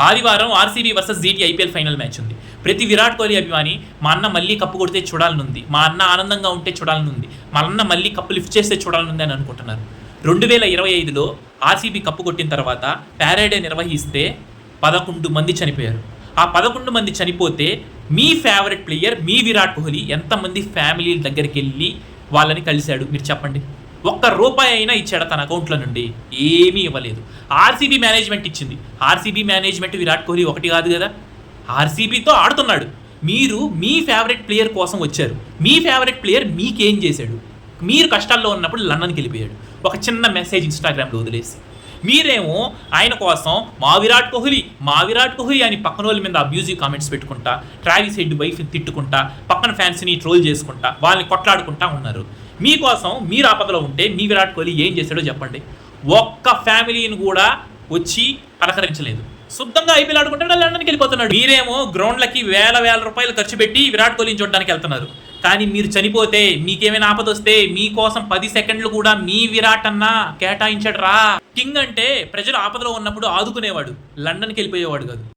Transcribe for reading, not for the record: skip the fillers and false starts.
ఆదివారం RCB versus GT IPL final match ఉంది. ప్రతి విరాట్ కోహ్లీ అభిమాని మా అన్న మళ్ళీ కప్పు కొడితే చూడాలనుంది, మా అన్న ఆనందంగా ఉంటే చూడాలనుంది, మా అన్న మళ్ళీ కప్పు లిఫ్ట్ చేస్తే చూడాలనుంది అని అనుకుంటున్నారు. 2025లో ఆర్సీబీ కప్పు కొట్టిన తర్వాత ప్యారేడే నిర్వహిస్తే 11 మంది చనిపోయారు. ఆ 11 మంది చనిపోతే మీ ఫేవరెట్ ప్లేయర్ మీ విరాట్ కోహ్లీ ఎంతమంది ఫ్యామిలీ దగ్గరికి వెళ్ళి వాళ్ళని కలిశాడు మీరు చెప్పండి? ₹1 అయినా ఇచ్చాడు తన అకౌంట్లో నుండి? ఏమీ ఇవ్వలేదు. ఆర్సీబీ మేనేజ్మెంట్ ఇచ్చింది. ఆర్సీబీ మేనేజ్మెంట్ విరాట్ కోహ్లీ ఒకటి కాదు కదా, ఆర్సీబీతో ఆడుతున్నాడు. మీరు మీ ఫేవరెట్ ప్లేయర్ కోసం వచ్చారు. మీ ఫేవరెట్ ప్లేయర్ మీకేం చేశాడు? మీరు కష్టాల్లో ఉన్నప్పుడు లండన్కి వెళ్ళిపోయాడు ఒక చిన్న మెసేజ్ ఇన్స్టాగ్రామ్లో వదిలేసి. మీరేమో ఆయన కోసం మా విరాట్ కోహ్లీ అని పక్కన వాళ్ళ మీద అబ్యూజివ్ కామెంట్స్ పెట్టుకుంటా, ట్రావిస్ హెడ్ వైఫ్ని తిట్టుకుంటా, పక్కన ఫ్యాన్స్ని ట్రోల్ చేసుకుంటా, వాళ్ళని కొట్లాడుకుంటా ఉన్నారు. మీకోసం మీరు ఆపదలో ఉంటే మీ విరాట్ కోహ్లీ ఏం చేశాడో చెప్పండి? ఒక్క ఫ్యామిలీని కూడా వచ్చి పలకరించలేదు. శుద్ధంగా ఐపీఎల్ ఆడుకుంటే లండన్కి వెళ్ళిపోతున్నాడు. మీరేమో గ్రౌండ్లకి వేల రూపాయలు ఖర్చు పెట్టి విరాట్ కోహ్లీని చూడడానికి వెళ్తున్నారు. కానీ మీరు చనిపోతే, మీకేమైనా ఆపద వస్తే మీకోసం 10 సెకండ్లు కూడా మీ విరాట్ అన్న కేటాయించడు రా. కింగ్ అంటే ప్రజలు ఆపదలో ఉన్నప్పుడు ఆదుకునేవాడు, లండన్కి వెళ్ళిపోయేవాడు కాదు.